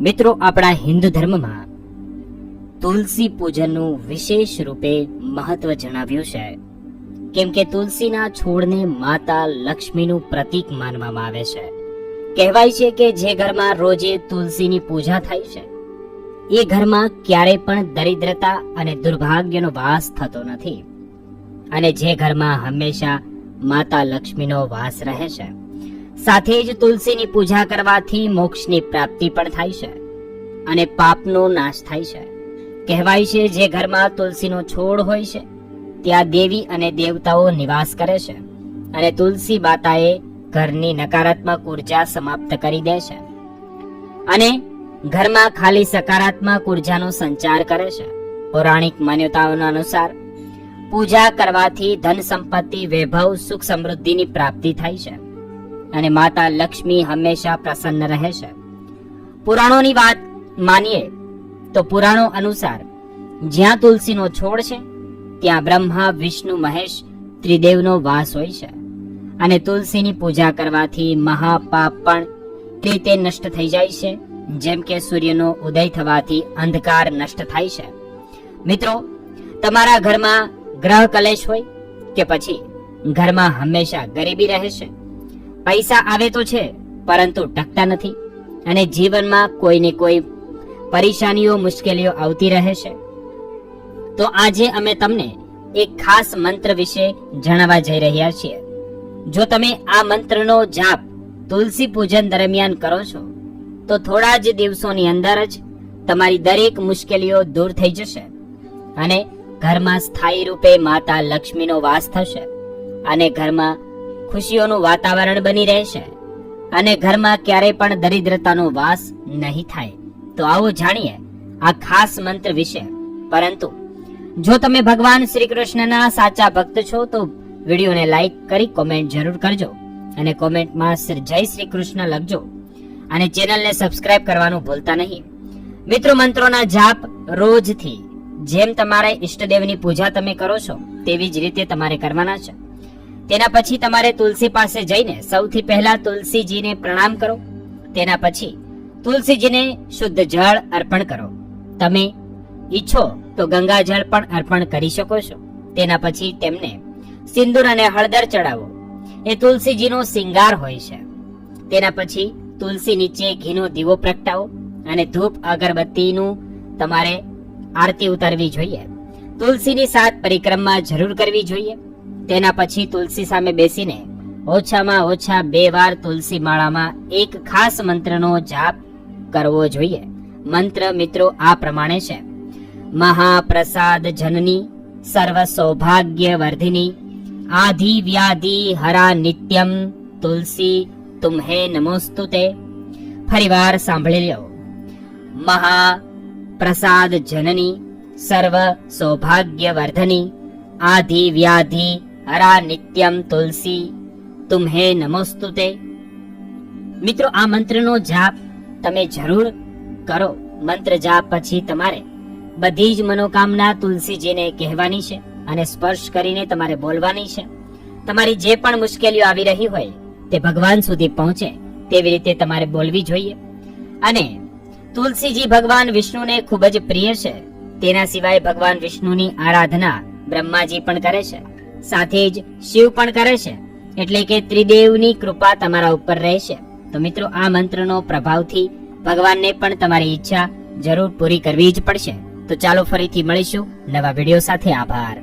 મિત્રો, આપણા હિન્દુ ધર્મમાં તુલસી પૂજનનું વિશેષ રૂપે મહત્વ જણાવ્યું છે, કેમ કે તુલસીના છોડને માતા લક્ષ્મીનું પ્રતીક માનવામાં આવે છે. કહેવાય છે કે જે ઘરમાં રોજે તુલસીની પૂજા થાય છે એ ઘરમાં ક્યારેય પણ દરિદ્રતા અને દુર્ભાગ્યનો વાસ થતો નથી, અને જે ઘરમાં હંમેશા માતા લક્ષ્મીનો વાસ રહે છે. સાથે જ તુલસીની પૂજા કરવાથી મોક્ષની પ્રાપ્તિ પણ થાય છે અને પાપનો નાશ થાય છે. કહેવાય છે જે ઘરમાં તુલસીનો છોડ હોય છે ત્યાં દેવી અને દેવતાઓ નિવાસ કરે છે, અને તુલસી માતાએ ઘરની નકારાત્મક ઉર્જા સમાપ્ત કરી દે છે અને ઘરમાં ખાલી સકારાત્મક ઉર્જાનો સંચાર કરે છે. પૌરાણિક માન્યતાઓના અનુસાર પૂજા કરવાથી ધન સંપત્તિ, વૈભવ, સુખ સમૃદ્ધિની પ્રાપ્તિ થાય છે અને માતા લક્ષ્મી હંમેશા પ્રસન્ન રહે છે. પુરાણોની વાત માનીએ તો પુરાણો અનુસાર જ્યાં તુલસીનો છોડ છે ત્યાં બ્રહ્મા, વિષ્ણુ, મહેશ ત્રિદેવનો વાસ હોય છે, અને તુલસીની પૂજા કરવાથી મહાપાપ પણ રીતે નષ્ટ થઈ જાય છે, જેમ કે સૂર્યનો ઉદય થવાથી અંધકાર નષ્ટ થાય છે. મિત્રો, તમારા ઘરમાં ગ્રહ કલેશ હોય કે પછી ઘરમાં હંમેશા ગરીબી રહે છે, પૈસા આવે તો છે પરંતુ ટકતા નથી, અને જીવનમાં કોઈને કોઈ પરેશાનીઓ, મુશ્કેલીઓ આવતી રહે છે, તો આજે અમે તમને એક ખાસ મંત્ર વિશે જણાવવા જઈ રહ્યા છીએ. જો તમે આ મંત્રનો જાપ તુલસી પૂજન દરમિયાન કરો છો તો થોડા જ દિવસોની અંદર જ તમારી દરેક મુશ્કેલીઓ દૂર થઈ જશે અને ઘરમાં સ્થાયી રૂપે માતા લક્ષ્મીનો વાસ થશે, અને ઘરમાં ખુશીઓનું વાતાવરણ બની રહેશે, અને ઘરમાં ક્યારેય પણ દરિદ્રતાનો વાસ નહીં થાય. તો આવો જાણીએ આ ખાસ મંત્ર વિશે. પરંતુ જો તમે ભગવાન શ્રી કૃષ્ણના સાચા ભક્ત છો તો વિડીયોને લાઈક કરી કોમેન્ટ જરૂર કરજો, અને કોમેન્ટમાં જય શ્રી કૃષ્ણ લખજો, અને ચેનલને સબસ્ક્રાઇબ કરવાનું ભૂલતા નહીં. મિત્રો, મંત્રોના જાપ રોજથી જેમ તમારા ઈષ્ટદેવની પૂજા તમે કરો છો તેવી જ રીતે તમારે કરવાના છે. તેના પછી તમારે તુલસી પાસે જઈને સૌથી પહેલા તુલસીજીને પ્રણામ કરો. તેના પછી તુલસીજીને શુદ્ધ જળ અર્પણ કરો. તમે ઈચ્છો તો ગંગા જળ પણ અર્પણ કરી શકો છો. તેના પછી તેમને સિંદૂર અને હળદર ચડાવો. એ તુલસીજીનો શિંગાર હોય છે. તેના પછી તુલસી નીચે ઘીનો દીવો પ્રગટાવો અને ધૂપ અગરબત્તીનું તમારે આરતી ઉતારવી જોઈએ. તુલસીની 7 પરિક્રમા જરૂર કરવી જોઈએ. તેના પછી તુલસી સામે બેસીને ઓછામાં ઓછા 2 વાર તુલસી માળામાં એક ખાસ મંત્રનો જાપ કરવો જોઈએ. મંત્ર મિત્રો આ પ્રમાણે છે: મહાપ્રસાદ જનની, સર્વ સૌભાગ્ય વર્ધિની, આધિ વ્યાધિ હરા નિત્યમ, તુલસી તુમ્હે નમોસ્તુતે. ફરીવાર સાંભળી લો. મહાપ્રસાદ જનની, સર્વ સૌભાગ્ય વર્ધની, આધિ વ્યાધિ હરા નિત્યમ, તુલસી તુમ્હે નમોસ્તુતે. મિત્રો, આ મંત્રનો જાપ તમે જરૂર કરો. મંત્ર જાપ પછી તમારે બધી જ મનોકામના તુલસીજીને કહેવાની છે અને સ્પર્શ કરીને તમારે બોલવાની છે. તમારી જે પણ મુશ્કેલીઓ આવી રહી હોય તે ભગવાન સુધી પહોંચે તેવી રીતે તમારે બોલવી જોઈએ. અને તુલસીજી ભગવાન વિષ્ણુને ખૂબ જ પ્રિય છે. તેના સિવાય ભગવાન વિષ્ણુની આરાધના બ્રહ્માજી પણ કરે છે, સાથે જ શિવ પણ કરે છે, એટલે કે ત્રિદેવની કૃપા તમારા ઉપર રહેશે. તો મિત્રો, આ મંત્રનો પ્રભાવથી ભગવાનને પણ તમારી ઈચ્છા જરૂર પૂરી કરવી જ પડશે. તો ચાલો ફરીથી મળીશું નવા વિડીયો સાથે. આભાર.